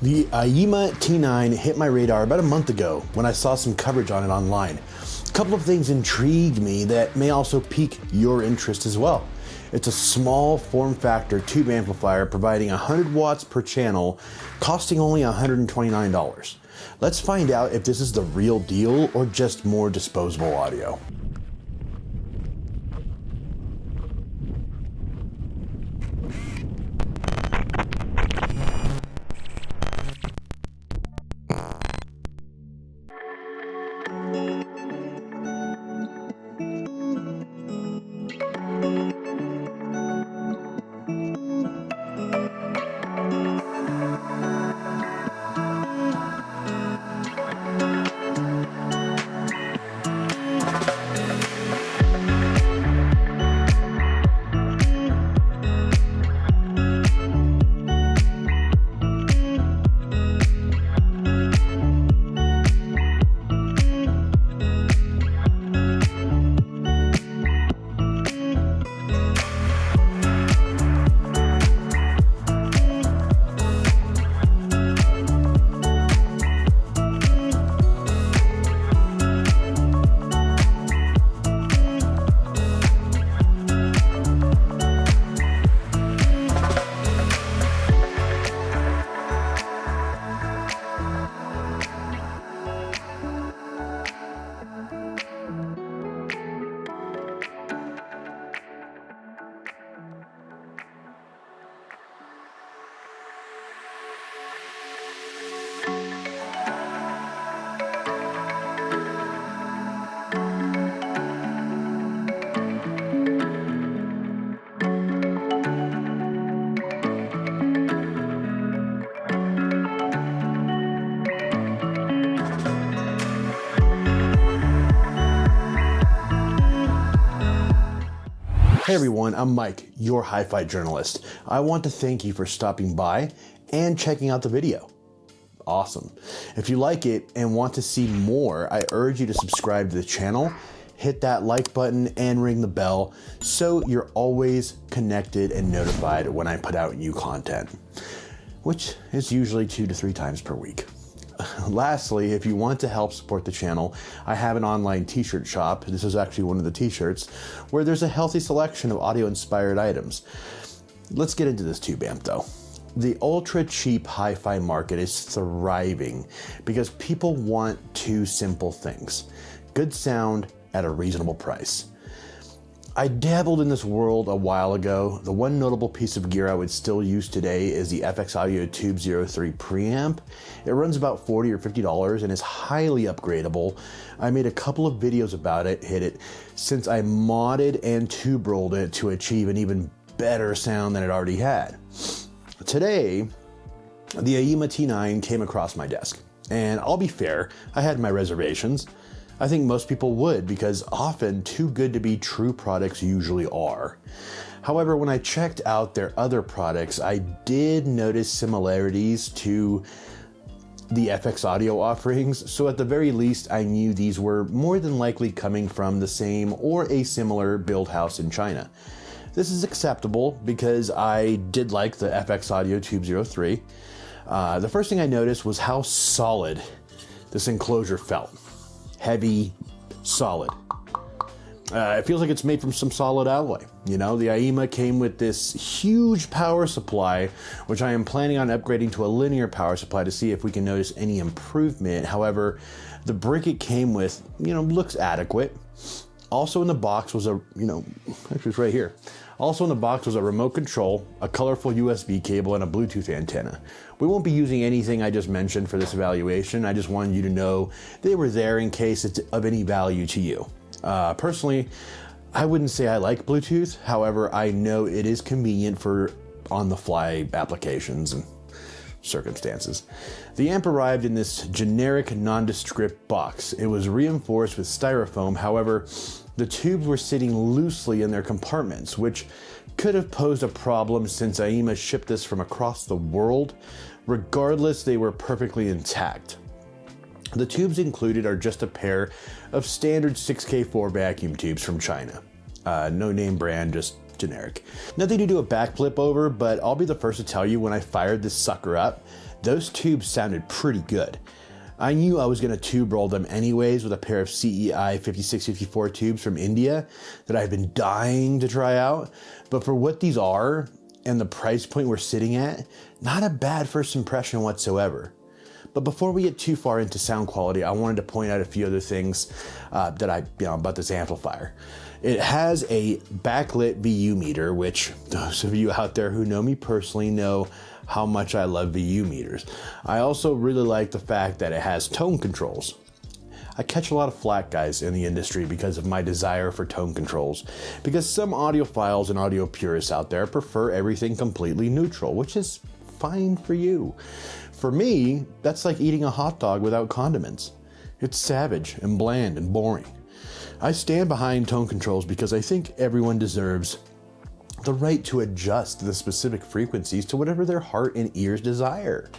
The AIYIMA T9 hit my radar about a month ago when I saw some coverage on it online. A couple of things intrigued me that may also pique your interest as well. It's a small form factor tube amplifier providing 100 watts per channel, costing only $129. Let's find out if this is the real deal or just more disposable audio. Hey everyone, I'm Mike, your hi-fi journalist. I want to thank you for stopping by and checking out the video. Awesome. If you like it and want to see more, I urge you to subscribe to the channel, hit that like button and ring the bell so you're always connected and notified when I put out new content, which is usually 2 to 3 times per week. Lastly, if you want to help support the channel, I have an online t-shirt shop. This is actually one of the t-shirts where there's a healthy selection of audio inspired items. Let's get into this tube amp though. The ultra cheap hi-fi market is thriving because people want 2 simple things: good sound at a reasonable price. I dabbled in this world a while ago. The one notable piece of gear I would still use today is the FX Audio Tube 03 preamp. It runs about $40 or $50 and is highly upgradable. I made a couple of videos about it, since I modded and tube rolled it to achieve an even better sound than it already had. Today, the AIYIMA T9 came across my desk, and I'll be fair, I had my reservations. I think most people would, because often too good to be true products usually are. However, when I checked out their other products, I did notice similarities to the FX Audio offerings, so at the very least I knew these were more than likely coming from the same or a similar build house in China. This is acceptable because I did like the FX Audio Tube 03. The first thing I noticed was how solid this enclosure felt. Heavy, solid. It feels like it's made from some solid alloy. You know, the AIYIMA came with this huge power supply, which I am planning on upgrading to a linear power supply to see if we can notice any improvement. However, the brick it came with, looks adequate. Also in the box was actually it's right here. Also in the box was a remote control, a colorful USB cable, and a Bluetooth antenna. We won't be using anything I just mentioned for this evaluation. I just wanted you to know they were there in case it's of any value to you. Personally, I wouldn't say I like Bluetooth. However, I know it is convenient for on-the-fly applications and circumstances. The amp arrived in this generic nondescript box. It was reinforced with styrofoam. However, the tubes were sitting loosely in their compartments, which could have posed a problem since AIYIMA shipped this from across the world. Regardless, they were perfectly intact. The tubes included are just a pair of standard 6K4 vacuum tubes from China. No name brand, just generic. Nothing to do a backflip over, but I'll be the first to tell you when I fired this sucker up, those tubes sounded pretty good. I knew I was going to tube roll them anyways with a pair of CEI 5654 tubes from India that I've been dying to try out. But for what these are and the price point we're sitting at, not a bad first impression whatsoever. But before we get too far into sound quality, I wanted to point out a few other things about this amplifier. It has a backlit VU meter, which those of you out there who know me personally know how much I love VU meters. I also really like the fact that it has tone controls. I catch a lot of flack, guys, in the industry because of my desire for tone controls, because some audiophiles and audio purists out there prefer everything completely neutral, which is fine for you. For me, that's like eating a hot dog without condiments. It's savage and bland and boring. I stand behind tone controls because I think everyone deserves the right to adjust the specific frequencies to whatever their heart and ears desire.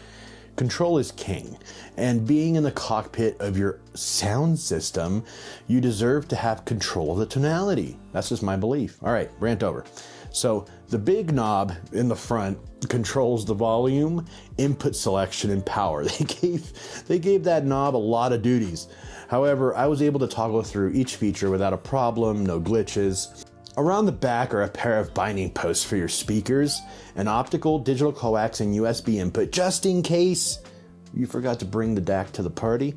Control is king, and being in the cockpit of your sound system, you deserve to have control of the tonality. That's just my belief. All right, rant over. So the big knob in the front controls the volume, input selection, and power. They gave that knob a lot of duties. However, I was able to toggle through each feature without a problem, no glitches. Around the back are a pair of binding posts for your speakers, an optical, digital coax, and USB input, just in case you forgot to bring the DAC to the party.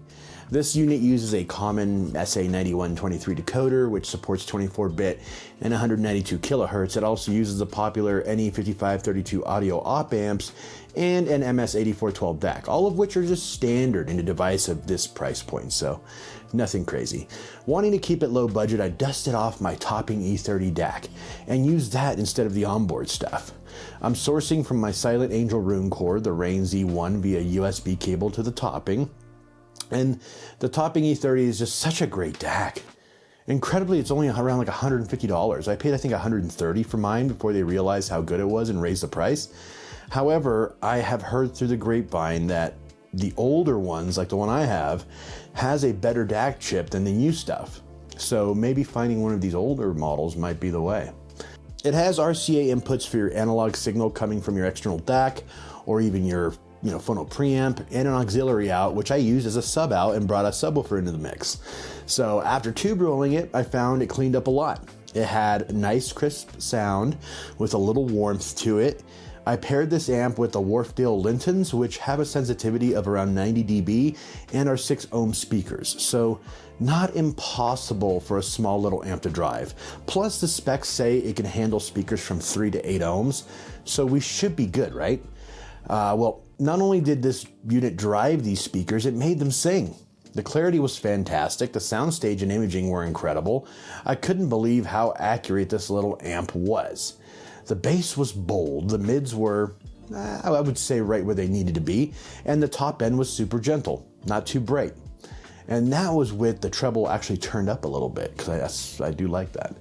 This unit uses a common SA9123 decoder, which supports 24-bit and 192 kilohertz. It also uses the popular NE5532 audio op amps and an MS8412 DAC, all of which are just standard in a device of this price point, so nothing crazy. Wanting to keep it low budget, I dusted off my Topping E30 DAC and used that instead of the onboard stuff. I'm sourcing from my Silent Angel Rune cord, the Rane Z1, via USB cable to the Topping. And the Topping E30 is just such a great DAC. Incredibly, it's only around like $150. I paid, I think, $130 for mine before they realized how good it was and raised the price. However, I have heard through the grapevine that the older ones, like the one I have, has a better DAC chip than the new stuff. So maybe finding one of these older models might be the way. It has RCA inputs for your analog signal coming from your external DAC, or even your phono preamp, and an auxiliary out, which I used as a sub out and brought a subwoofer into the mix. So after tube rolling it, I found it cleaned up a lot. It had nice crisp sound with a little warmth to it. I paired this amp with the Wharfedale Lintons, which have a sensitivity of around 90 dB and are 6 ohm speakers. So not impossible for a small little amp to drive. Plus the specs say it can handle speakers from 3 to 8 ohms. So we should be good, right? Well, not only did this unit drive these speakers, it made them sing. The clarity was fantastic, the soundstage and imaging were incredible. I couldn't believe how accurate this little amp was. The bass was bold, the mids were, I would say, right where they needed to be, and the top end was super gentle, not too bright. And that was with the treble actually turned up a little bit, because I do like that.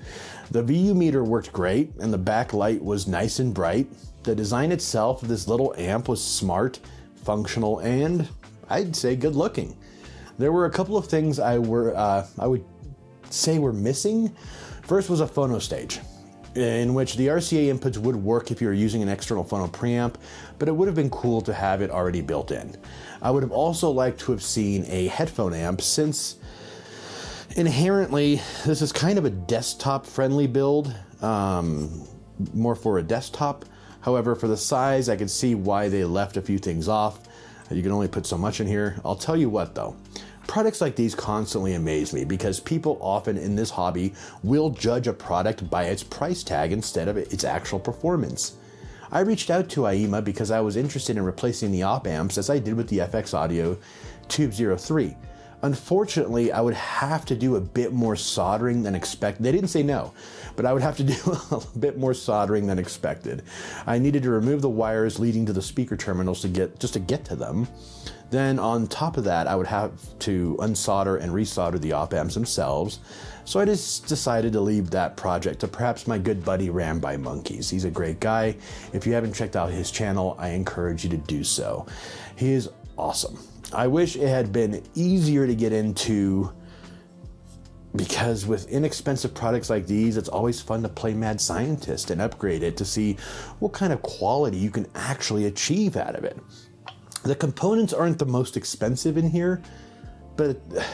The VU meter worked great, and the backlight was nice and bright. The design itself of this little amp was smart, functional, and I'd say good looking. There were a couple of things I would say were missing. First was a phono stage, in which the RCA inputs would work if you were using an external phono preamp, but it would have been cool to have it already built in. I would have also liked to have seen a headphone amp, since inherently this is kind of a desktop friendly build, more for a desktop. However, for the size, I could see why they left a few things off. You can only put so much in here. I'll tell you what though, products like these constantly amaze me, because people often in this hobby will judge a product by its price tag instead of its actual performance. I reached out to AIYIMA because I was interested in replacing the op amps, as I did with the FX Audio Tube 03. Unfortunately, I would have to do a bit more soldering than expected. They didn't say no, but I would have to do a bit more soldering than expected. I needed to remove the wires leading to the speaker terminals to get to them. Then on top of that, I would have to unsolder and resolder the op amps themselves. So I just decided to leave that project to perhaps my good buddy Ram by Monkeys. He's a great guy. If you haven't checked out his channel, I encourage you to do so. He is awesome. I wish it had been easier to get into, because with inexpensive products like these, it's always fun to play mad scientist and upgrade it to see what kind of quality you can actually achieve out of it. The components aren't the most expensive in here, but at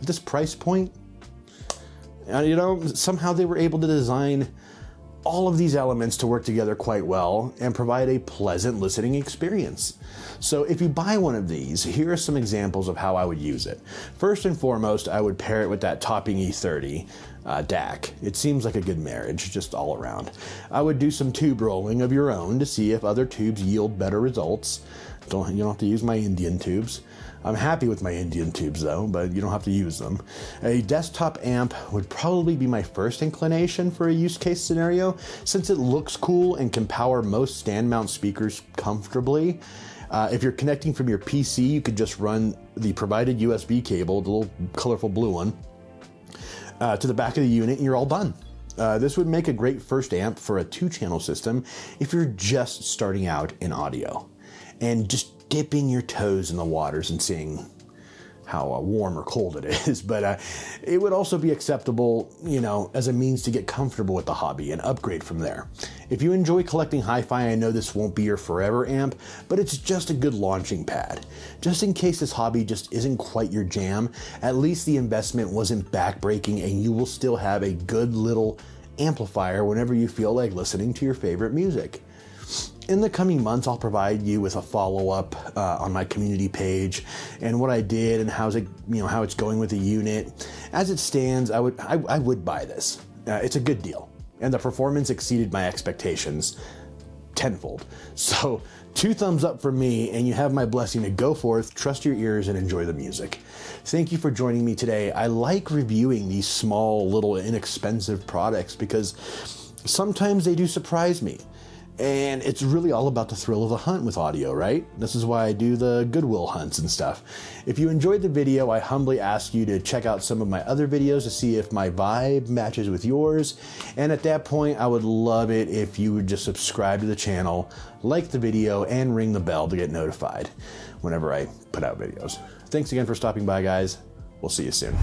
this price point, you know, somehow they were able to design all of these elements to work together quite well and provide a pleasant listening experience. So if you buy one of these, here are some examples of how I would use it. First and foremost, I would pair it with that Topping E30 DAC. It seems like a good marriage, just all around. I would do some tube rolling of your own to see if other tubes yield better results. You don't have to use my Indian tubes. I'm happy with my Indian tubes though, but you don't have to use them. A desktop amp would probably be my first inclination for a use case scenario, since it looks cool and can power most stand mount speakers comfortably. If you're connecting from your PC, you could just run the provided USB cable, the little colorful blue one, to the back of the unit and you're all done. This would make a great first amp for a 2-channel system if you're just starting out in audio and just dipping your toes in the waters and seeing how warm or cold it is. But it would also be acceptable, you know, as a means to get comfortable with the hobby and upgrade from there. If you enjoy collecting hi-fi, I know this won't be your forever amp, but it's just a good launching pad. Just in case this hobby just isn't quite your jam, at least the investment wasn't backbreaking and you will still have a good little amplifier whenever you feel like listening to your favorite music. In the coming months, I'll provide you with a follow-up on my community page and what I did and how it's going with the unit. As it stands, I would buy this. It's a good deal, and the performance exceeded my expectations tenfold. So 2 thumbs up from me, and you have my blessing to go forth, trust your ears, and enjoy the music. Thank you for joining me today. I like reviewing these small, little, inexpensive products because sometimes they do surprise me. And it's really all about the thrill of the hunt with audio, right? This is why I do the Goodwill hunts and stuff. If you enjoyed the video, I humbly ask you to check out some of my other videos to see if my vibe matches with yours. And at that point, I would love it if you would just subscribe to the channel, like the video, and ring the bell to get notified whenever I put out videos. Thanks again for stopping by, guys. We'll see you soon.